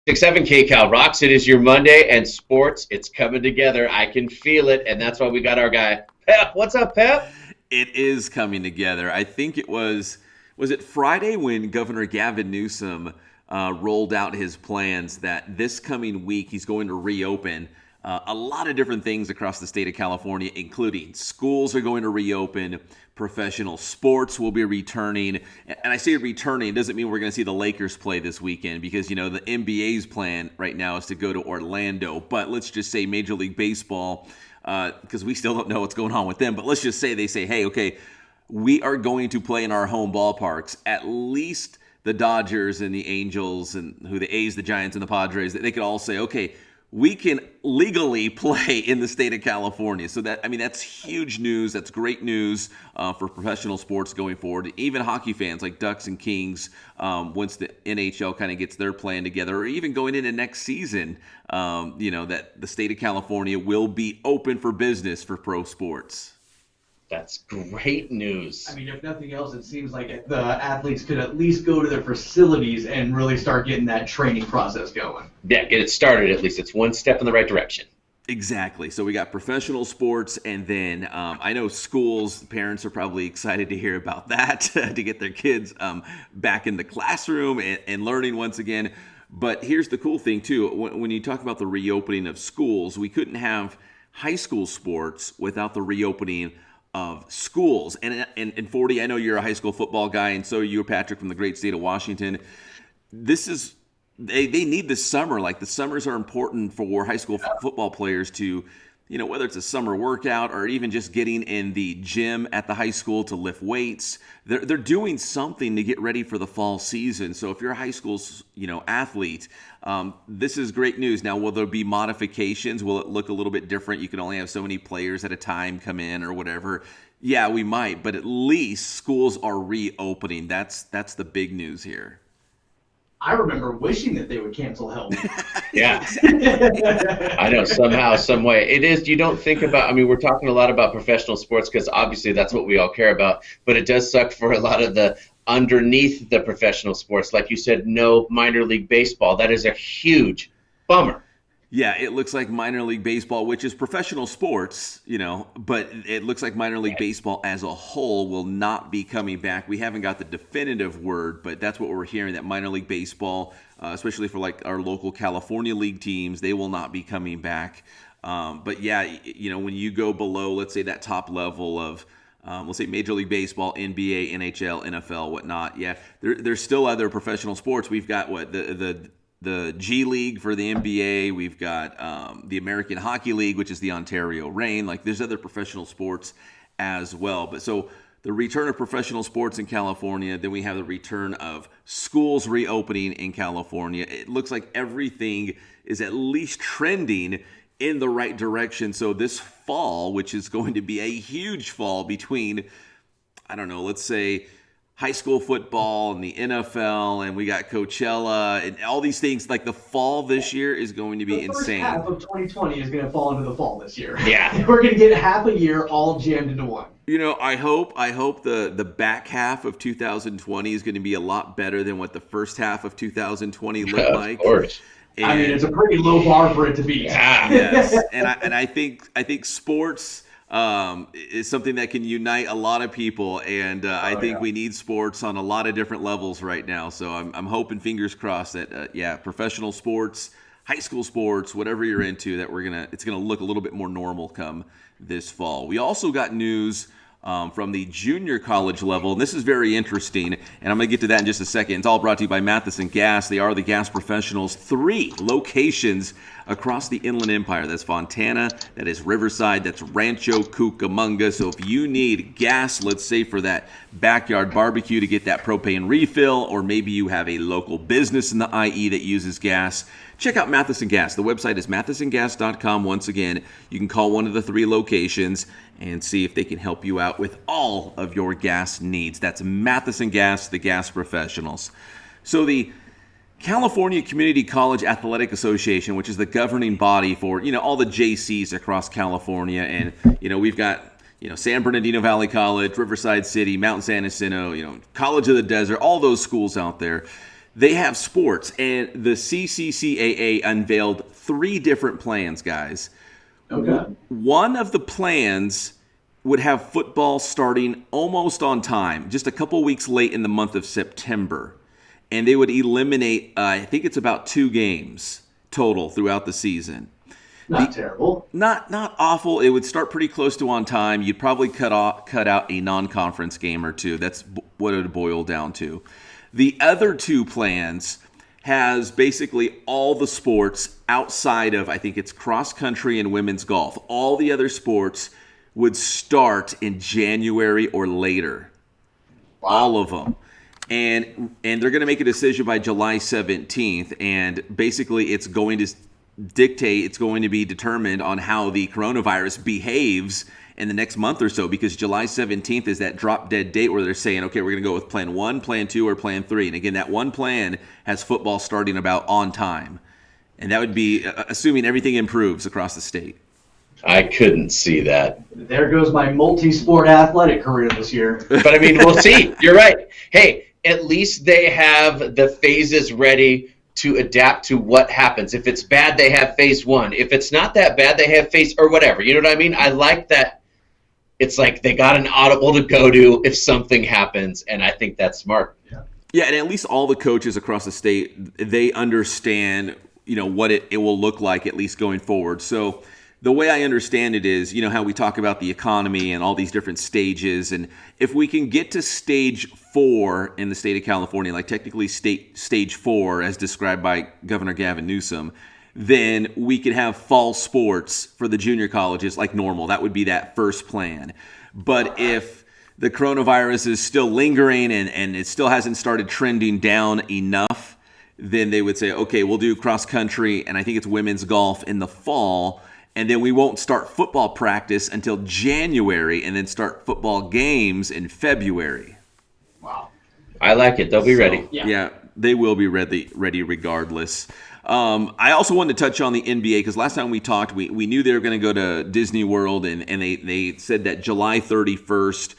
6-7 KCAL rocks. It is your Monday and sports. It's coming together. I can feel it, and that's why we got our guy Pep. What's up, Pep? It is coming together. I think it was it Friday when Governor Gavin Newsom rolled out his plans that this coming week he's going to reopen a lot of different things across the state of California, including schools are going to reopen, professional sports will be returning. And I say returning doesn't mean we're going to see the Lakers play this weekend because, the NBA's plan right now is to go to Orlando. But let's just say Major League Baseball, because we still don't know what's going on with them. But let's just say they say, hey, okay, we are going to play in our home ballparks. At least the Dodgers and the Angels and the A's, the Giants, and the Padres, they could all say, okay, we can legally play in the state of California. So that's huge news. That's great news for professional sports going forward. Even hockey fans like Ducks and Kings, once the NHL kind of gets their plan together, or even going into next season, that the state of California will be open for business for pro sports. That's great news. I mean, if nothing else, it seems like the athletes could at least go to their facilities and really start getting that training process going. Yeah, get it started at least. It's one step in the right direction. Exactly. So we got professional sports, and then I know schools, parents are probably excited to hear about that, to get their kids back in the classroom and learning once again. But here's the cool thing, too. When you talk about the reopening of schools, we couldn't have high school sports without the reopening of schools. And 40, I know you're a high school football guy, and so are you, Patrick, from the great state of Washington. They need this summer. Like, the summers are important for high school football players to, whether it's a summer workout or even just getting in the gym at the high school to lift weights. They're doing something to get ready for the fall season. So if you're a high school, athlete, this is great news. Now, will there be modifications? Will it look a little bit different? You can only have so many players at a time come in or whatever. Yeah, we might, but at least schools are reopening. That's the big news here. I remember wishing that they would cancel Help. Yeah. I know, somehow, some way. It is, you don't think about, we're talking a lot about professional sports because obviously that's what we all care about, but it does suck for a lot of the underneath the professional sports. Like you said, no minor league baseball. That is a huge bummer. Yeah, it looks like minor league baseball, which is professional sports, but it looks like minor league baseball as a whole will not be coming back. We haven't got the definitive word, but that's what we're hearing, that minor league baseball, especially for like our local California league teams, they will not be coming back. But yeah, when you go below, let's say that top level of, let's say Major League Baseball, NBA, NHL, NFL, whatnot. Yeah, there's still other professional sports. We've got the G League for the NBA. We've got the American Hockey League, which is the Ontario Reign. Like, there's other professional sports as well. But so the return of professional sports in California, then we have the return of schools reopening in California. It looks like everything is at least trending in the right direction. So this fall, which is going to be a huge fall between, I don't know, let's say high school football and the NFL, and we got Coachella and all these things. Like, the fall this year is going to be insane. The first half of 2020 is going to fall into the fall this year. Yeah. We're going to get half a year all jammed into one. I hope the back half of 2020 is going to be a lot better than what the first half of 2020 looked like. Of course. And it's a pretty low bar for it to be. Yeah. Yes. And I think sports is something that can unite a lot of people, and I think we need sports on a lot of different levels right now. So I'm hoping, fingers crossed, that professional sports, high school sports, whatever you're into, that it's gonna look a little bit more normal come this fall. We also got news from the junior college level, and this is very interesting, and I'm going to get to that in just a second. It's all brought to you by Matheson Gas. They are the gas professionals. 3 locations across the Inland Empire. That's Fontana, that is Riverside, that's Rancho Cucamonga. So if you need gas, let's say for that backyard barbecue to get that propane refill, or maybe you have a local business in the IE that uses gas, check out Matheson Gas. The website is mathesongas.com. Once again, you can call one of the 3 locations and see if they can help you out with all of your gas needs. That's Matheson Gas, the gas professionals. So the California Community College Athletic Association, which is the governing body for, all the JCs across California, and, we've got, San Bernardino Valley College, Riverside City, Mount San Jacinto, College of the Desert, all those schools out there. They have sports, and the CCCAA unveiled 3 different plans, guys. Okay. One of the plans would have football starting almost on time, just a couple weeks late in the month of September. And they would eliminate, I think it's about 2 games total throughout the season. Not terrible. Not awful. It would start pretty close to on time. You'd probably cut out a non-conference game or 2. That's what it would boil down to. The other 2 plans has basically all the sports outside of, I think it's cross country and women's golf. All the other sports would start in January or later. Wow. All of them. And they're going to make a decision by July 17th. And basically it's going to be determined on how the coronavirus behaves in the next month or so, because July 17th is that drop dead date where they're saying, okay, we're going to go with plan 1, plan 2, or plan 3. And again, that one plan has football starting about on time. And that would be assuming everything improves across the state. I couldn't see that. There goes my multi-sport athletic career this year. But I mean, we'll see. You're right. Hey, at least they have the phases ready to adapt to what happens. If it's bad, they have phase 1. If it's not that bad, they have phase or whatever. You know what I mean? I like that. It's like they got an audible to go to if something happens, and I think that's smart. Yeah, and at least all the coaches across the state, they understand, what it will look like at least going forward. So the way I understand it is, how we talk about the economy and all these different stages, and if we can get to stage 4 in the state of California, like technically stage 4 as described by Governor Gavin Newsom, then we could have fall sports for the junior colleges like normal. That would be that first plan. But if the coronavirus is still lingering and it still hasn't started trending down enough, then they would say, okay, we'll do cross country, and I think it's women's golf in the fall, and then we won't start football practice until January, and then start football games in February. Wow. I like it. They'll be ready. Yeah, they will be ready regardless. I also wanted to touch on the NBA because last time we talked, we knew they were going to go to Disney World, and they said that July 31st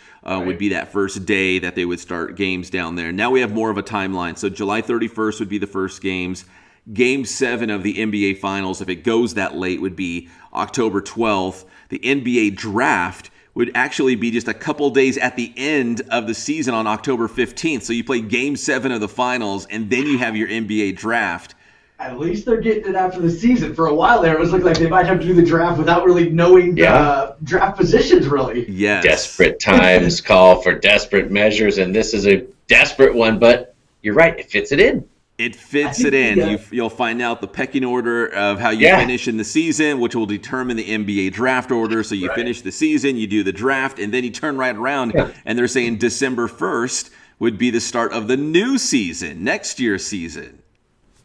would be that first day that they would start games down there. Now we have more of a timeline. So July 31st would be the first games. Game 7 of the NBA Finals, if it goes that late, would be October 12th. The NBA Draft would actually be just a couple days at the end of the season on October 15th. So you play Game 7 of the Finals, and then you have your NBA Draft. At least they're getting it after the season. For a while there, it was looking like they might have to do the draft without really knowing draft positions, really. Yes. Desperate times call for desperate measures, and this is a desperate one, but you're right. It fits it in. It fits it in. You'll find out the pecking order of how you finish in the season, which will determine the NBA draft order. So you finish the season, you do the draft, and then you turn right around, and they're saying December 1st would be the start of the new season, next year's season.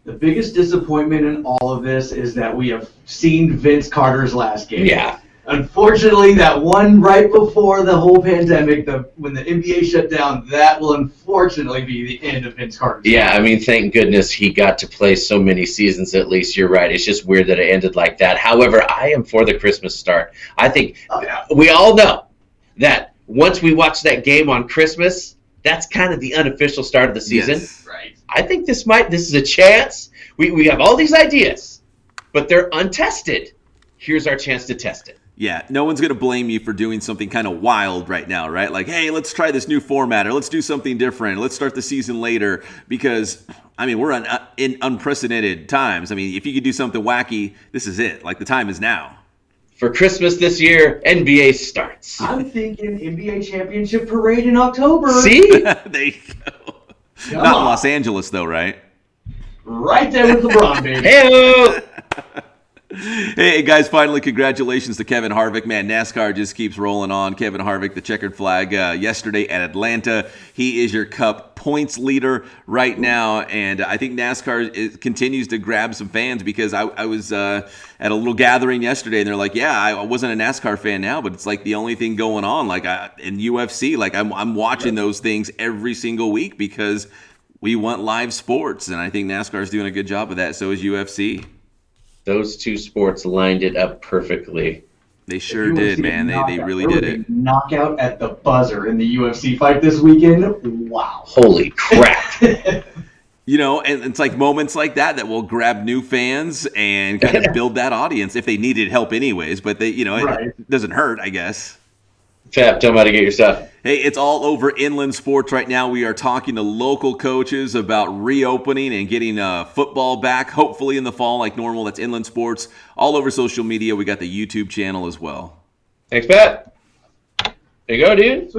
The biggest disappointment in all of this is that we have seen Vince Carter's last game. Yeah. Unfortunately, that one right before the whole pandemic, when the NBA shut down, that will unfortunately be the end of Vince Carter's Yeah, I mean, thank goodness he got to play so many seasons at least. You're right. It's just weird that it ended like that. However, I am for the Christmas start. I think we all know that once we watch that game on Christmas, that's kind of the unofficial start of the season. Yes. Right. I think this is a chance. We have all these ideas, but they're untested. Here's our chance to test it. Yeah, no one's going to blame you for doing something kind of wild right now, right? Like, hey, let's try this new format, or let's do something different. Let's start the season later because, I mean, we're in unprecedented times. I mean, if you could do something wacky, this is it. Like, the time is now. For Christmas this year, NBA starts. I'm thinking NBA championship parade in October. See? There you go. Not in Los Angeles, though, right? Right there with LeBron, baby. Hey-o! Hey, guys, finally, congratulations to Kevin Harvick. Man, NASCAR just keeps rolling on. Kevin Harvick, the checkered flag yesterday at Atlanta. He is your Cup points leader right now, and I think NASCAR continues to grab some fans because I was at a little gathering yesterday, and they're like, yeah, I wasn't a NASCAR fan now, but it's like the only thing going on. Like in UFC, like I'm watching those things every single week because we want live sports, and I think NASCAR is doing a good job of that. So is UFC. Those two sports lined it up perfectly. They sure did, man. They really did it. Knockout at the buzzer in the UFC fight this weekend. Wow. Holy crap. And it's like moments like that will grab new fans and kind of build that audience if they needed help anyways. But it doesn't hurt, I guess. Fab, tell me how to get your stuff. Hey, it's all over Inland Sports right now. We are talking to local coaches about reopening and getting football back, hopefully in the fall like normal. That's Inland Sports. All over social media. We got the YouTube channel as well. Thanks, Pat. There you go, dude.